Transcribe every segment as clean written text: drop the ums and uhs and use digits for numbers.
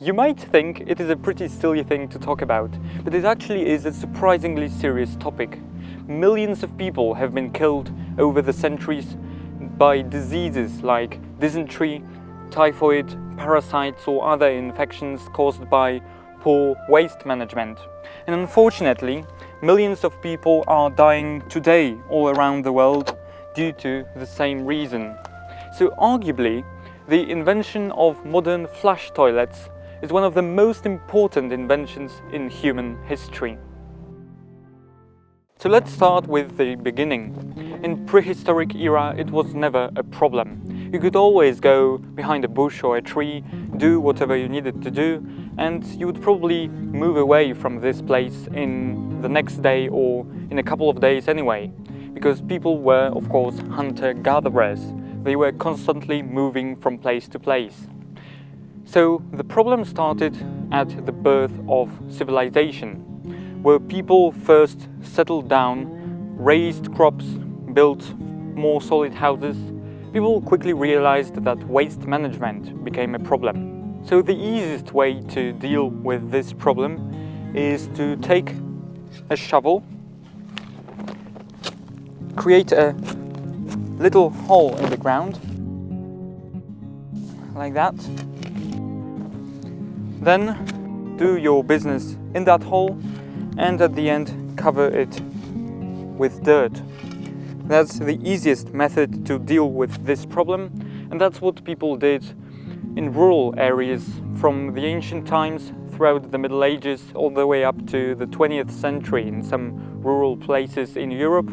You might think it is a pretty silly thing to talk about, but it actually is a surprisingly serious topic. Millions of people have been killed over the centuries by diseases like dysentery, typhoid, parasites or other infections caused by poor waste management. And unfortunately, millions of people are dying today all around the world due to the same reason. So arguably, the invention of modern flush toilets is one of the most important inventions in human history. So let's start with the beginning. In prehistoric era, it was never a problem. You could always go behind a bush or a tree, do whatever you needed to do, and you would probably move away from this place in the next day or in a couple of days anyway, because people were, of course, hunter-gatherers. They were constantly moving from place to place. So the problem started at the birth of civilization, where people first settled down, raised crops, built more solid houses. People quickly realized that waste management became a problem. So the easiest way to deal with this problem is to take a shovel, create a little hole in the ground, like that. Then do your business in that hole and at the end cover it with dirt. That's the easiest method to deal with this problem, and that's what people did in rural areas from the ancient times throughout the Middle Ages all the way up to the 20th century in some rural places in Europe,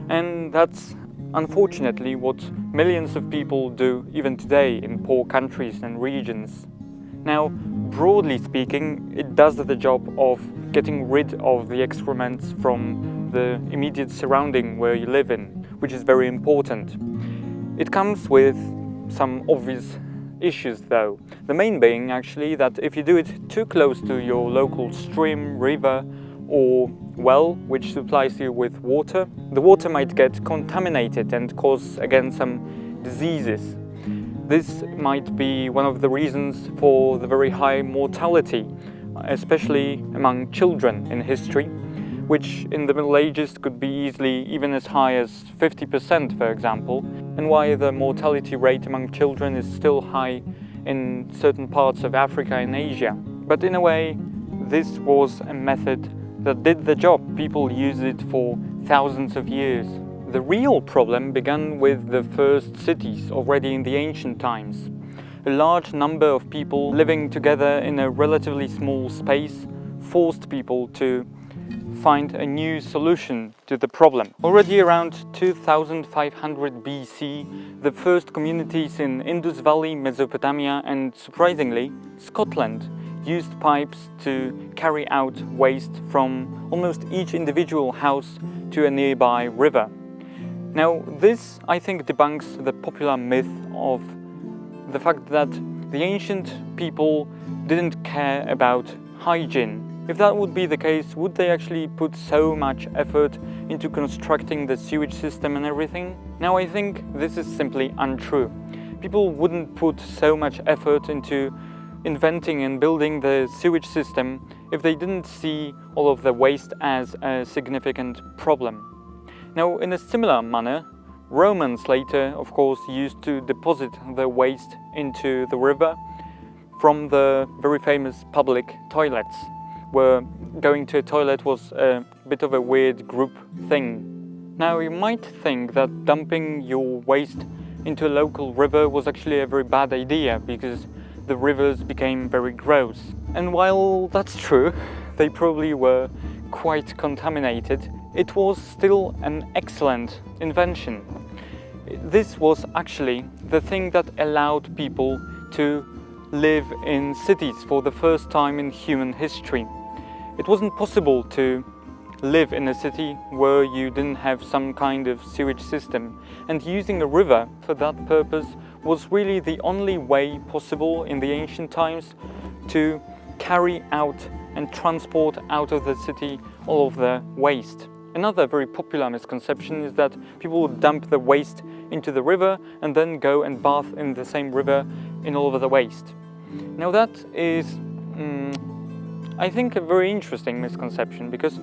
and that's unfortunately what millions of people do even today in poor countries and regions. Now, broadly speaking, it does the job of getting rid of the excrements from the immediate surrounding where you live in, which is very important. It comes with some obvious issues though. The main being actually that if you do it too close to your local stream, river or well, which supplies you with water, the water might get contaminated and cause again some diseases. This might be one of the reasons for the very high mortality, especially among children in history, which in the Middle Ages could be easily even as high as 50%, for example, and why the mortality rate among children is still high in certain parts of Africa and Asia. But in a way, this was a method that did the job. People used it for thousands of years. The real problem began with the first cities already in the ancient times. A large number of people living together in a relatively small space forced people to find a new solution to the problem. Already around 2500 BC, the first communities in Indus Valley, Mesopotamia and, surprisingly, Scotland used pipes to carry out waste from almost each individual house to a nearby river. Now, this, I think, debunks the popular myth of the fact that the ancient people didn't care about hygiene. If that would be the case, would they actually put so much effort into constructing the sewage system and everything? Now, I think this is simply untrue. People wouldn't put so much effort into inventing and building the sewage system if they didn't see all of the waste as a significant problem. Now, in a similar manner, Romans later, of course, used to deposit the waste into the river from the very famous public toilets, where going to a toilet was a bit of a weird group thing. Now, you might think that dumping your waste into a local river was actually a very bad idea because the rivers became very gross. And while that's true, they probably were quite contaminated, it was still an excellent invention. This was actually the thing that allowed people to live in cities for the first time in human history. It wasn't possible to live in a city where you didn't have some kind of sewage system, and using a river for that purpose was really the only way possible in the ancient times to carry out and transport out of the city all of the waste. Another very popular misconception is that people would dump the waste into the river and then go and bath in the same river in all of the waste. Now that is I think, a very interesting misconception, because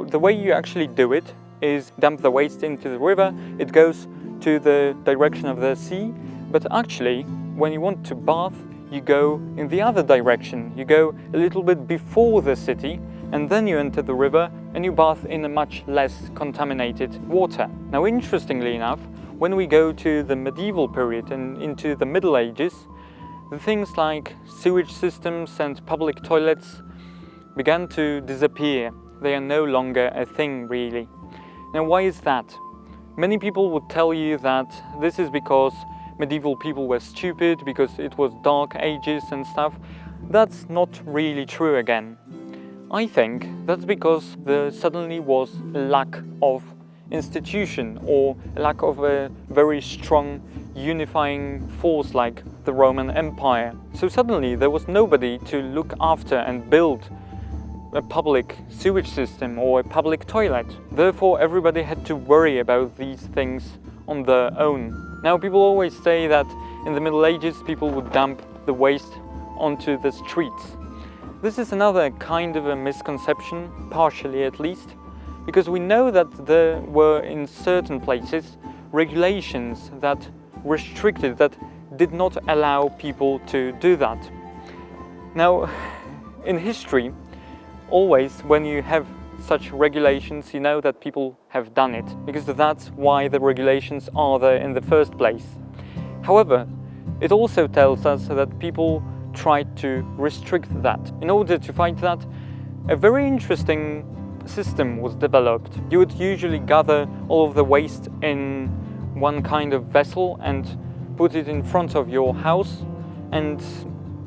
the way you actually do it is dump the waste into the river, it goes to the direction of the sea, but actually when you want to bath, you go in the other direction. You go a little bit before the city, and then you enter the river and you bath in a much less contaminated water. Now, interestingly enough, when we go to the medieval period and into the Middle Ages, the things like sewage systems and public toilets began to disappear. They are no longer a thing, really. Now, why is that? Many people would tell you that this is because medieval people were stupid, because it was dark ages and stuff. That's not really true again. I think that's because there suddenly was a lack of institution, or a lack of a very strong unifying force like the Roman Empire. So suddenly there was nobody to look after and build a public sewage system or a public toilet. Therefore, everybody had to worry about these things on their own. Now, people always say that in the Middle Ages people would dump the waste onto the streets. This is another kind of a misconception, partially at least, because we know that there were in certain places regulations that restricted, that did not allow people to do that. Now, in history, always when you have such regulations, you know that people have done it, because that's why the regulations are there in the first place. However, it also tells us that people tried to restrict that. In order to fight that, a very interesting system was developed. You would usually gather all of the waste in one kind of vessel and put it in front of your house, and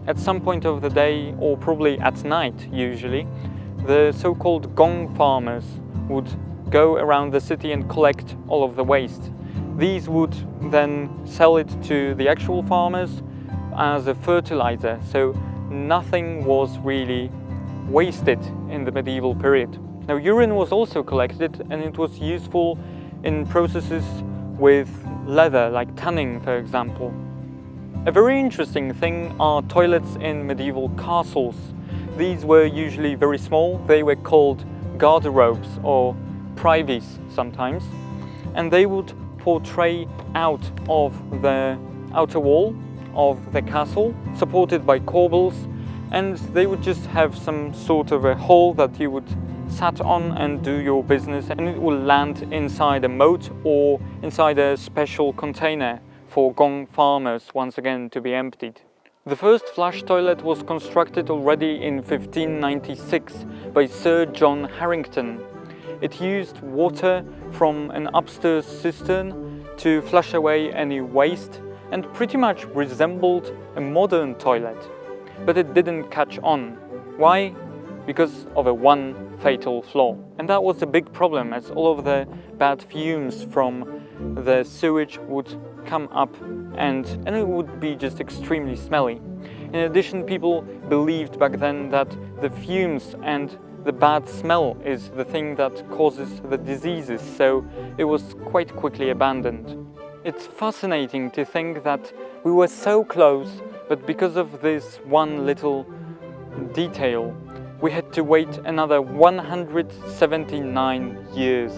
at some point of the day, or probably at night usually, the so-called gong farmers would go around the city and collect all of the waste. These would then sell it to the actual farmers as a fertilizer, so nothing was really wasted in the medieval period. Now, urine was also collected, and it was useful in processes with leather, like tanning, for example. A very interesting thing are toilets in medieval castles. These were usually very small. They were called garderobes or privies sometimes, and they would portray out of the outer wall of the castle, supported by corbels, and they would just have some sort of a hole that you would sat on and do your business, and it will land inside a moat or inside a special container for gong farmers, once again to be emptied. The first flush toilet was constructed already in 1596 by Sir John Harrington. It used water from an upstairs cistern to flush away any waste, and pretty much resembled a modern toilet. But it didn't catch on. Why? Because of one fatal flaw. And that was a big problem, as all of the bad fumes from the sewage would come up and it would be just extremely smelly. In addition, people believed back then that the fumes and the bad smell is the thing that causes the diseases, so it was quite quickly abandoned. It's fascinating to think that we were so close, but because of this one little detail, we had to wait another 179 years.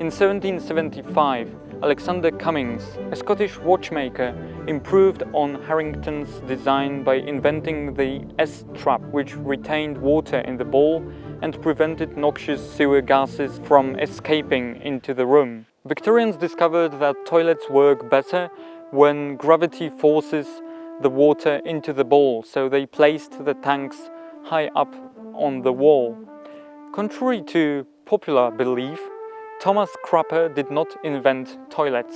In 1775, Alexander Cummings, a Scottish watchmaker, improved on Harrington's design by inventing the S-trap, which retained water in the bowl and prevented noxious sewer gases from escaping into the room. Victorians discovered that toilets work better when gravity forces the water into the bowl, so they placed the tanks high up on the wall. Contrary to popular belief, Thomas Crapper did not invent toilets,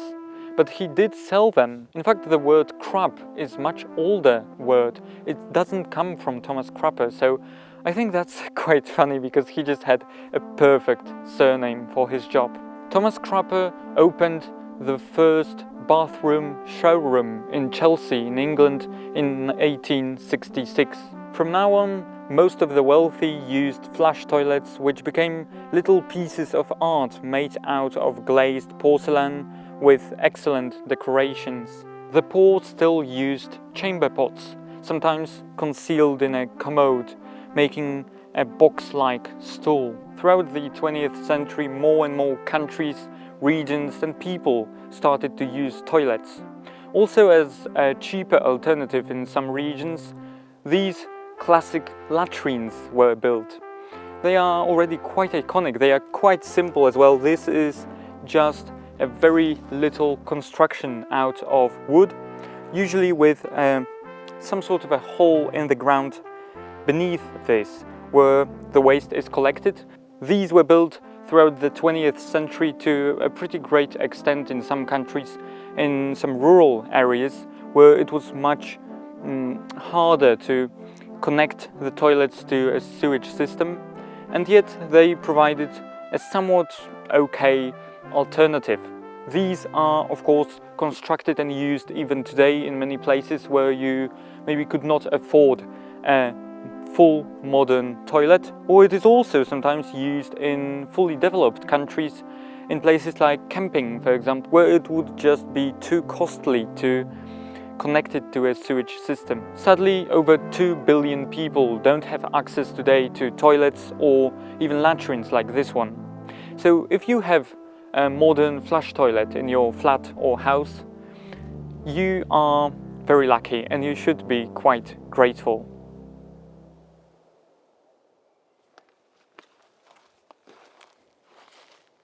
but he did sell them. In fact, the word crab is a much older word. It doesn't come from Thomas Crapper, so I think that's quite funny because he just had a perfect surname for his job. Thomas Crapper opened the first bathroom showroom in Chelsea in England in 1866. From now on, most of the wealthy used flush toilets, which became little pieces of art made out of glazed porcelain with excellent decorations. The poor still used chamber pots. sometimes concealed in a commode, making a box-like stool. Throughout the 20th century, more and more countries, regions and people started to use toilets. Also, as a cheaper alternative in some regions, these classic latrines were built. They are already quite iconic, they are quite simple as well. This is just a very little construction out of wood, usually with some sort of a hole in the ground beneath this, where the waste is collected. These were built throughout the 20th century to a pretty great extent in some countries, in some rural areas where it was much harder to connect the toilets to a sewage system, and yet they provided a somewhat okay alternative. These are of course constructed and used even today in many places where you maybe could not afford a full modern toilet, or it is also sometimes used in fully developed countries, in places like camping, for example, where it would just be too costly to connect it to a sewage system. Sadly, over 2 billion people don't have access today to toilets or even latrines like this one. So if you have a modern flush toilet in your flat or house, you are very lucky and you should be quite grateful.